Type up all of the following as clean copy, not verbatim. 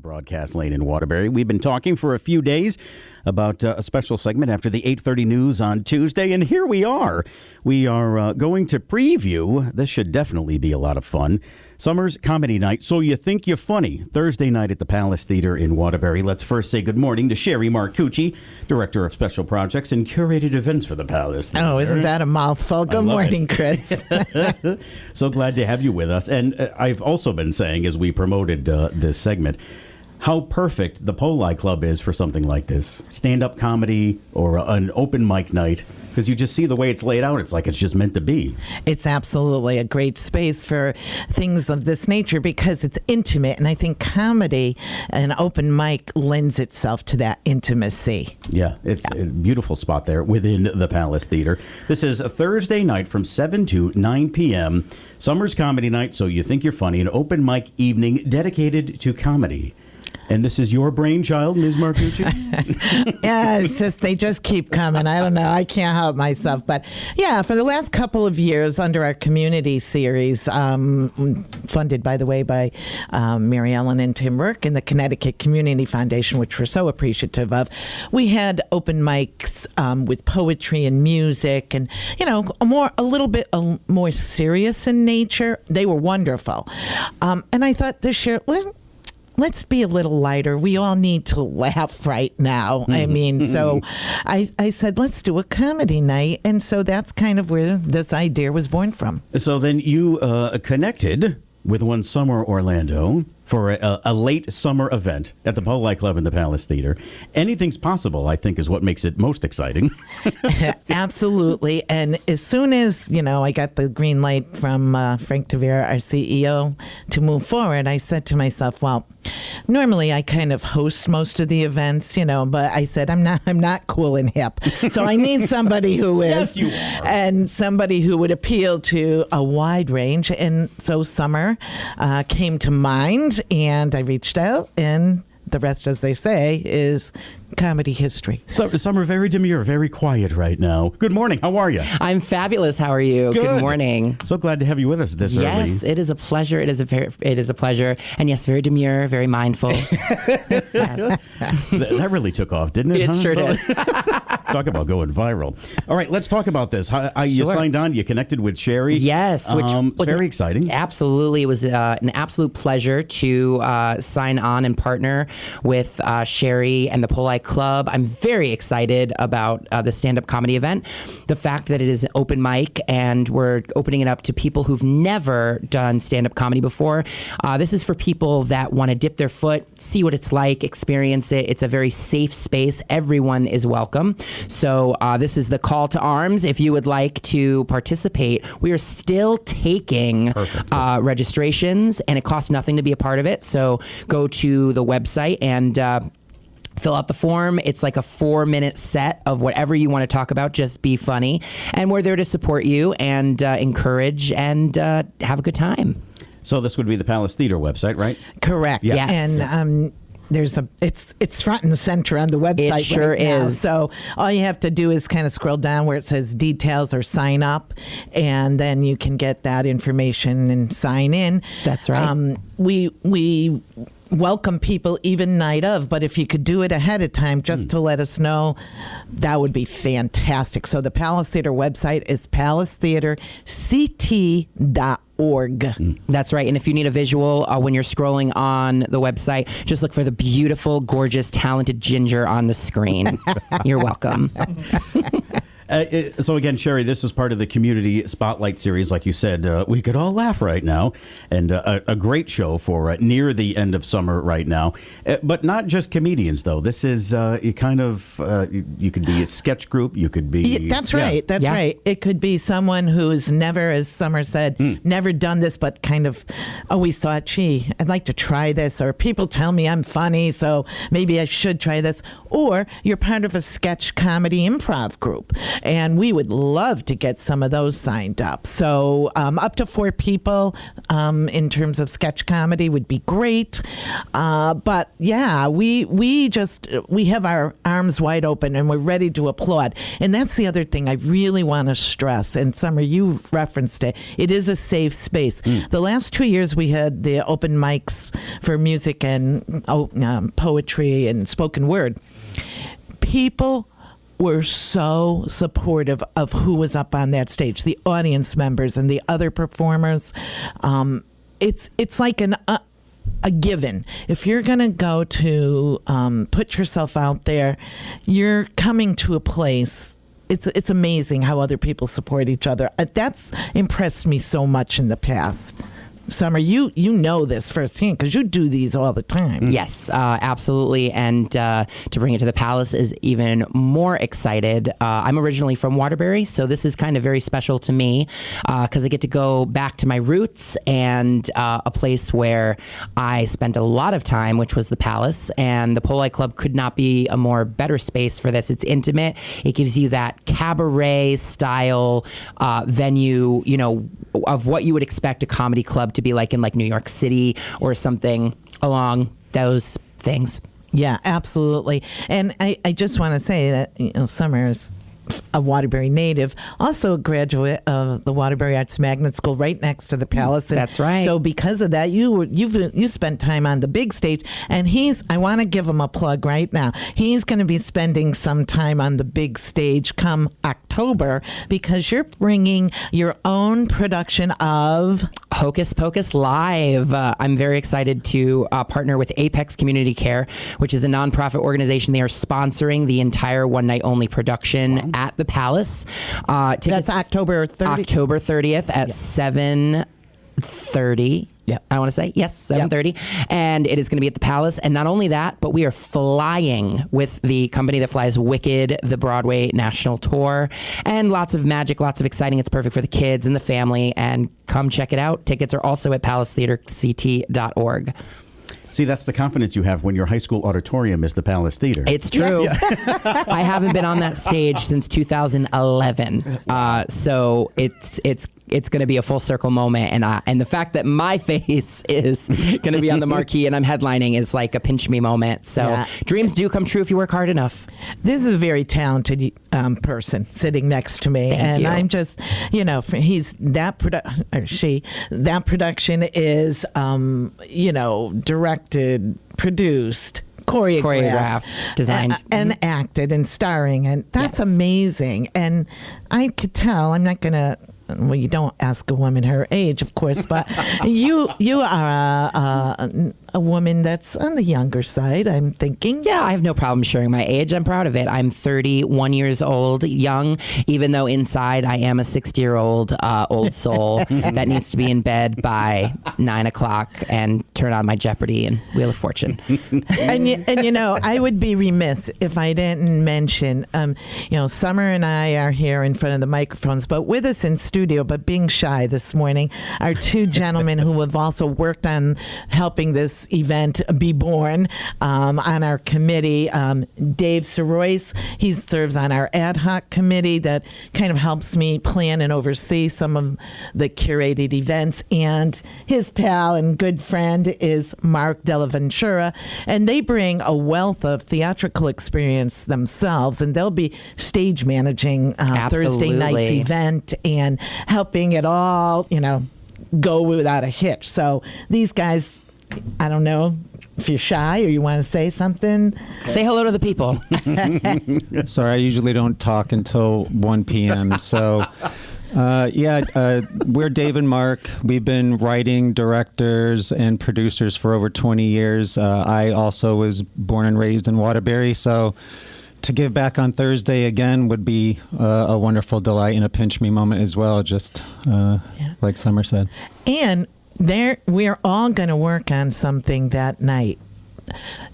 broadcast lane in Waterbury. We've been talking for a few days about a special segment after the 8:30 news on Tuesday, and here we are. We are going to preview, this should definitely be a lot of fun, Summer's Comedy Night, So You Think You're Funny, Thursday night at the Palace Theater in Waterbury. Let's first say good morning to Sherry Marcucci, Director of Special Projects and Curated Events for the Palace Theater. Oh, isn't that a mouthful? Good morning, Chris. So glad to have you with us. And I've also been saying, as we promoted this segment, how perfect the Poli Club is for something like this. Stand-up comedy or an open mic night. Because you just see the way it's laid out. It's like it's just meant to be. It's absolutely a great space for things of this nature because it's intimate. And I think comedy and open mic lends itself to that intimacy. Yeah, it's a beautiful spot there within the Palace Theater. This is a Thursday night from 7 to 9 p.m. Summer's Comedy Night, So You Think You're Funny, an open mic evening dedicated to comedy. And this is your brainchild, Ms. Marcucci? Yeah, it's just, they just keep coming. I don't know. I can't help myself. But yeah, for the last couple of years under our community series, funded, by the way, by Mary Ellen and Tim Rourke and the Connecticut Community Foundation, which we're so appreciative of, we had open mics with poetry and music and, you know, a little bit more serious in nature. They were wonderful. And I thought this year, let's be a little lighter. We all need to laugh right now. I mean, so I said, let's do a comedy night. And so that's kind of where this idea was born from. So then you connected with One Summer Orlando for a late summer event at the Poli Club in the Palace Theater. Anything's possible, I think, is what makes it most exciting. Absolutely. And as soon as, you know, I got the green light from Frank Tavera, our CEO, to move forward, I said to myself, well, normally I kind of host most of the events, you know, but I said, I'm not cool and hip. So I need somebody who is. Yes, you are. And somebody who would appeal to a wide range. And so summer came to mind. And I reached out, and the rest, as they say, is comedy history. So, Summer, very demure, very quiet right now. Good morning. How are you? I'm fabulous. How are you? Good morning. So glad to have you with us this early. Yes, it is a pleasure. It is a pleasure. And yes, very demure, very mindful. Yes. That really took off, didn't it? It sure did. Talk about going viral. All right, let's talk about this. You signed on, you connected with Sherry. Yes, which was very exciting. Absolutely. It was an absolute pleasure to sign on and partner with Sherry and the Poli Club. I'm very excited about the stand-up comedy event. The fact that it is an open mic and we're opening it up to people who've never done stand-up comedy before. This is for people that want to dip their foot, see what it's like, experience it. It's a very safe space. Everyone is welcome. So this is the call to arms. If you would like to participate, we are still taking registrations, and it costs nothing to be a part of it. So go to the website and fill out the form. It's like a 4-minute set of whatever you want to talk about. Just be funny. And we're there to support you and encourage and have a good time. So this would be the Palace Theater website, right? Correct. Yeah. Yes. And it's front and center on the website. It sure right now. is. So all you have to do is kind of scroll down where it says details or sign up, and then you can get that information and sign in. That's right. We welcome people even night of, but if you could do it ahead of time just to let us know, that would be fantastic. So the Palace Theater website is palacetheaterct.org. That's right. And if you need a visual when you're scrolling on the website, just look for the beautiful, gorgeous, talented Ginger on the screen. You're welcome. So again, Sherry, this is part of the Community Spotlight series. Like you said, we could all laugh right now, and a great show for near the end of summer right now. But not just comedians, though. This is you kind of, you could be a sketch group. You could be... Yeah, that's right. That's right. It could be someone who's never, as Summer said, never done this, but kind of always thought, gee, I'd like to try this. Or people tell me I'm funny, so maybe I should try this. Or you're part of a sketch comedy improv group. and we would love to get some of those signed up. So up to 4 people in terms of sketch comedy would be great. But yeah, we have our arms wide open and we're ready to applaud. And that's the other thing I really want to stress. And Summer, you referenced it. It is a safe space. The last 2 years we had the open mics for music and poetry and spoken word. People were so supportive of who was up on that stage, the audience members and the other performers. It's like a given. If you're going to go to put yourself out there, you're coming to a place. It's amazing how other people support each other. That's impressed me so much in the past. Summer, you know this firsthand because you do these all the time. Yes, absolutely. And to bring it to the Palace is even more excited. I'm originally from Waterbury, so this is kind of very special to me because I get to go back to my roots and a place where I spent a lot of time, which was the Palace. And the Poli Club could not be a more better space for this. It's intimate. It gives you that cabaret style venue, of what you would expect a comedy club to be like in like New York City or something along those things. Yeah, absolutely. And I just want to say that Summer is a Waterbury native, also a graduate of the Waterbury Arts Magnet School right next to the Palace. And that's right. So because of that, you spent time on the big stage, and I want to give him a plug right now. He's going to be spending some time on the big stage come October because you're bringing your own production of Hocus Pocus Live. I'm very excited to partner with Apex Community Care, which is a nonprofit organization. They are sponsoring the entire one night only production at the Palace. That's October 30th. October 30th at 7:30. Yeah, I want to say yes, 7:30, and it is going to be at the Palace. And not only that, but we are flying with the company that flies Wicked, the Broadway national tour, and lots of magic, lots of exciting. It's perfect for the kids and the family. And come check it out. Tickets are also at palacetheaterct.org. See, that's the confidence you have when your high school auditorium is the Palace Theater. It's true. Yeah. I haven't been on that stage since 2011, so it's going to be a full circle moment, and the fact that my face is going to be on the marquee and I'm headlining is like a pinch me moment. So dreams do come true if you work hard enough. This is a very talented person sitting next to me. Thank you. I'm just, he's that that production is, directed, produced, choreographed, designed, and acted and starring, and that's amazing. And I could tell. I'm not gonna. Well, you don't ask a woman her age, of course, but you are a woman that's on the younger side, I'm thinking. Yeah, I have no problem sharing my age. I'm proud of it. I'm 31 years old, young, even though inside I am a 60-year-old old soul that needs to be in bed by 9 o'clock and turn on my Jeopardy and Wheel of Fortune. and I would be remiss if I didn't mention, Summer and I are here in front of the microphones, but with us in studio, but being shy this morning, are two gentlemen who have also worked on helping this event be born on our committee. Dave Soroyce, he serves on our ad hoc committee that kind of helps me plan and oversee some of the curated events, and his pal and good friend is Mark Della Ventura, and they bring a wealth of theatrical experience themselves, and they'll be stage managing Thursday night's event and helping it all, go without a hitch. So these guys, I don't know if you're shy or you want to say something. Say hello to the people. Sorry, I usually don't talk until 1 p.m. So, we're Dave and Mark. We've been writing, directors, and producers for over 20 years. I also was born and raised in Waterbury, so to give back on Thursday again would be a wonderful delight and a pinch me moment as well, just like Summer said. And we're all going to work on something that night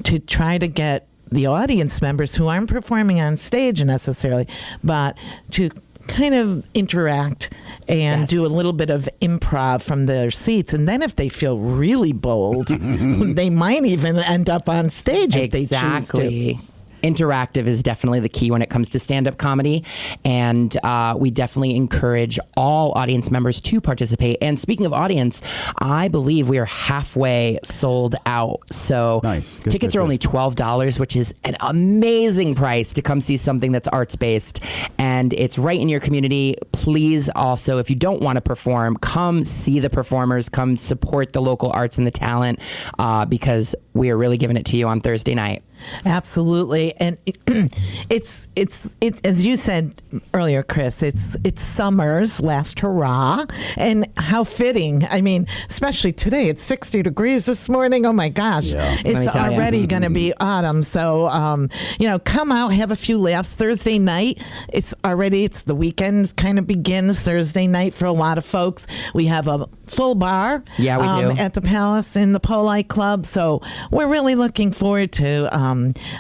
to try to get the audience members who aren't performing on stage necessarily, but to kind of interact and do a little bit of improv from their seats. And then if they feel really bold, they might even end up on stage if they choose to. interactive is definitely the key when it comes to stand-up comedy, and we definitely encourage all audience members to participate. And speaking of audience, I believe we are halfway sold out. So nice. Tickets are only $12, which is an amazing price to come see something that's arts-based, and it's right in your community. Please also, if you don't want to perform, come see the performers, come support the local arts and the talent, because we are really giving it to you on Thursday night. Absolutely, and it's as you said earlier, Chris. It's summer's last hurrah, and how fitting. I mean, especially today. It's 60 degrees this morning. Oh my gosh, it's already going to be autumn. So come out, have a few laughs. Thursday night, it's the weekend kind of begins Thursday night for a lot of folks. We have a full bar, we do, at the Palace in the Poli Club. So we're really looking forward to.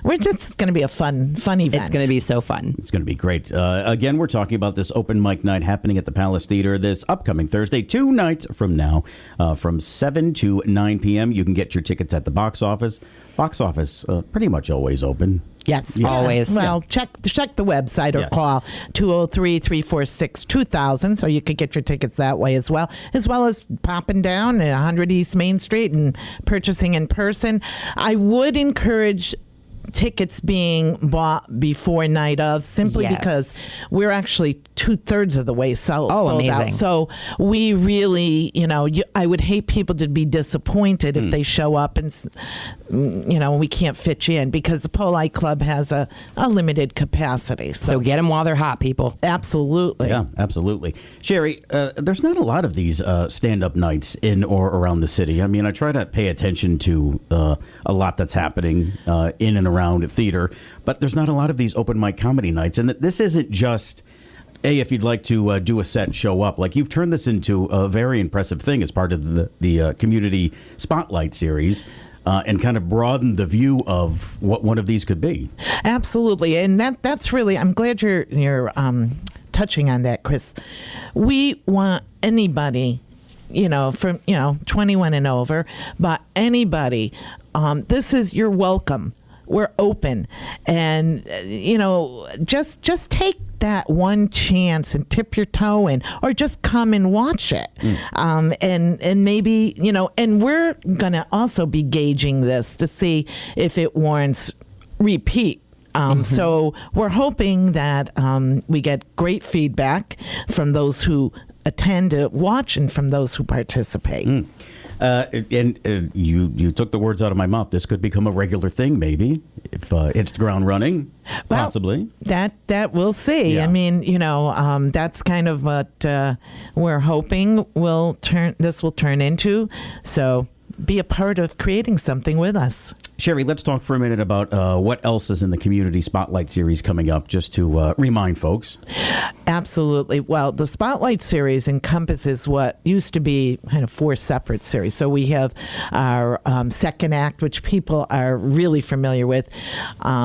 We're just going to be a fun event. It's going to be so fun. It's going to be great. Again, we're talking about this open mic night happening at the Palace Theater this upcoming Thursday, 2 nights from now, from 7 to 9 p.m. You can get your tickets at the box office. Box office, pretty much always open. Yes. Yeah. Always. Well, check the website or call 203-346-2000 so you could get your tickets that way as well as popping down at 100 East Main Street and purchasing in person. I would encourage tickets being bought before night of, simply because we're actually 2/3 of the way sold out. So we really, I would hate people to be disappointed if they show up and, we can't fit you in, because the Poli Club has a limited capacity. So get them while they're hot, people. Absolutely. Yeah, absolutely. Sherry, there's not a lot of these stand-up nights in or around the city. I mean, I try to pay attention to a lot that's happening in and around theater, but there's not a lot of these open mic comedy nights. And this isn't just, if you'd like to do a set, show up. Like, you've turned this into a very impressive thing as part of the community spotlight series. And kind of broaden the view of what one of these could be. Absolutely, and that's really. I'm glad you're touching on that, Chris. We want anybody, from 21 and over, but anybody. You're welcome. We're open, and just take that one chance and tip your toe in, or just come and watch it. And maybe, and we're going to also be gauging this to see if it warrants repeat. So we're hoping that we get great feedback from those who attend to watch and from those who participate. And you took the words out of my mouth. This could become a regular thing, maybe, if it's the ground running, possibly. That we'll see. Yeah. I mean, that's kind of what we're hoping this will turn into. So be a part of creating something with us. Sherry, let's talk for a minute about what else is in the Community Spotlight Series coming up, just to remind folks. Absolutely. Well, the Spotlight Series encompasses what used to be kind of 4 separate series. So we have our second act, which people are really familiar with.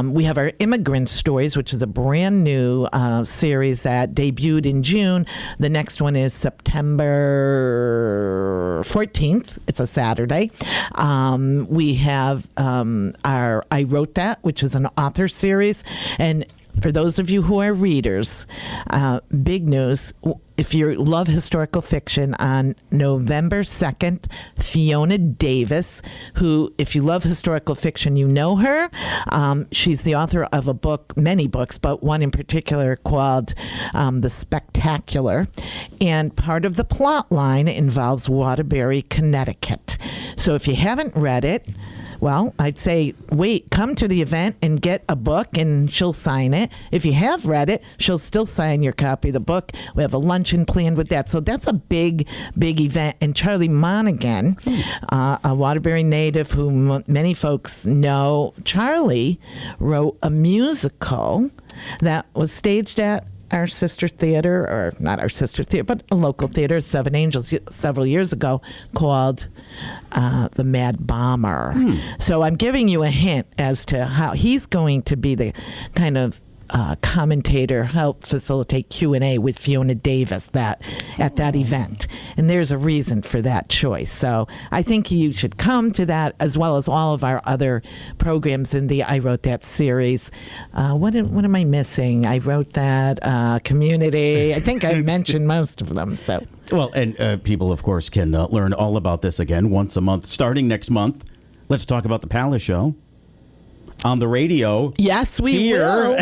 We have our Immigrant Stories, which is a brand new series that debuted in June. The next one is September 14th. It's a Saturday. We have our I Wrote That, which is an author series. And for those of you who are readers, big news. If you love historical fiction, on November 2nd, Fiona Davis, who, if you love historical fiction, you know her. She's the author of a book, many books, but one in particular called The Spectacular. And part of the plot line involves Waterbury, Connecticut. So if you haven't read it, well, I'd say come to the event and get a book, and she'll sign it. If you have read it, she'll still sign your copy of the book. We have a luncheon planned with that. So that's a big, big event. And Charlie Monaghan, a Waterbury native who many folks know, Charlie wrote a musical that was staged at our sister theater, or not our sister theater, but a local theater, Seven Angels, several years ago, called The Mad Bomber. So I'm giving you a hint as to how he's going to be the kind of commentator help facilitate Q&A with Fiona Davis at that event. And there's a reason for that choice. So I think you should come to that, as well as all of our other programs in the I Wrote That series. What am I missing? I Wrote That, Community. I think I mentioned most of them. So. Well, and people, of course, can learn all about this again once a month, starting next month. Let's talk about the Palace Show. On the radio. Yes, we will.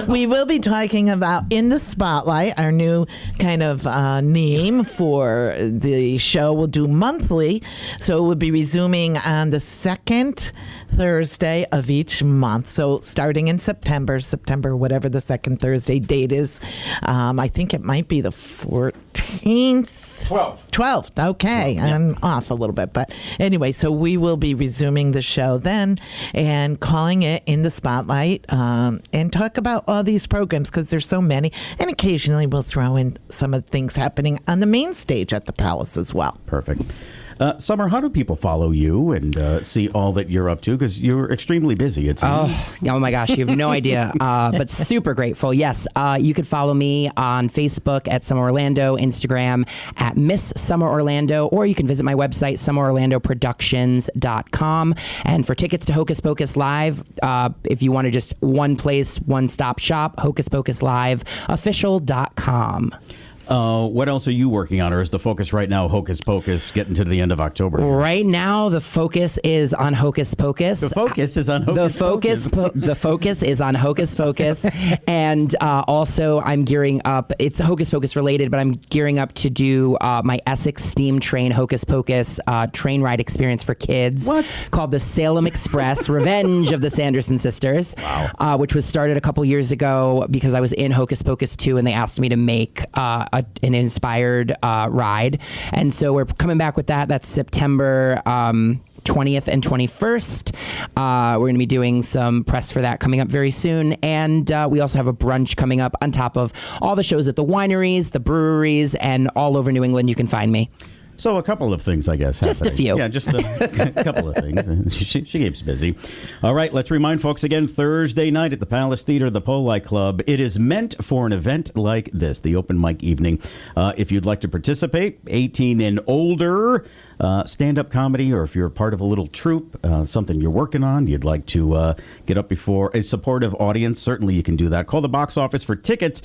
We will be talking about In the Spotlight, our new kind of name for the show. We'll do monthly, so it will be resuming on the second Thursday of each month. So starting in September, whatever the second Thursday date is. I think it might be the 14th. 12th. Okay, yeah. I'm off a little bit, but anyway, so we will be resuming the show then and calling it In the Spotlight, and talk about all these programs because there's so many, and occasionally we'll throw in some of the things happening on the main stage at the Palace as well. Perfect. Summer, how do people follow you and see all that you're up to? Because you're extremely busy, it seems. Oh my gosh, you have no idea. But super grateful. Yes, you could follow me on Facebook at Summer Orlando, Instagram at Miss Summer Orlando, or you can visit my website, summerorlandoproductions.com. And for tickets to Hocus Pocus Live, if you want to just one place, one-stop shop, hocuspocuslifeofficial.com. What else are you working on, or is the focus right now Hocus Pocus getting to the end of October? Right now, the focus is on Hocus Pocus. The focus is on Hocus Pocus. The focus is on Hocus Pocus. And also, I'm gearing up. It's Hocus Pocus related, but I'm gearing up to do my Essex Steam Train Hocus Pocus train ride experience for kids. What? Called the Salem Express Revenge of the Sanderson Sisters. Wow. Which was started a couple years ago because I was in Hocus Pocus 2 and they asked me to make an inspired ride. And so we're coming back with that. That's September 20th and 21st. We're going to be doing some press for that coming up very soon. And we also have a brunch coming up on top of all the shows at the wineries, the breweries, and all over New England. You can find me. So a couple of things, I guess. Just happening. a few. Yeah, just a couple of things. She keeps busy. All right, let's remind folks again, Thursday night at the Palace Theater, the Poli Club. It is meant for an event like this, the open mic evening. If you'd like to participate, 18 and older, stand-up comedy, or if you're part of a little troupe, something you're working on, you'd like to get up before a supportive audience, certainly you can do that. Call the box office for tickets,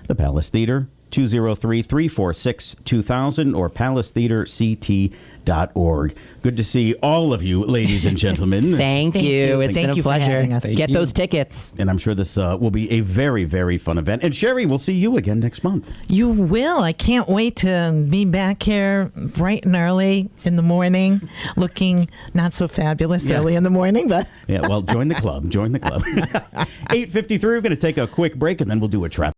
the Palace Theater, 203-346-2000 or palacetheaterct.org. Good to see all of you, ladies and gentlemen. Thank you. It's been a pleasure. Get those tickets. And I'm sure this will be a very, very fun event. And Sherry, we'll see you again next month. You will. I can't wait to be back here bright and early in the morning, looking not so fabulous early in the morning, but yeah. Well, join the club. Join the club. 8:53. We're going to take a quick break, and then we'll do a trap.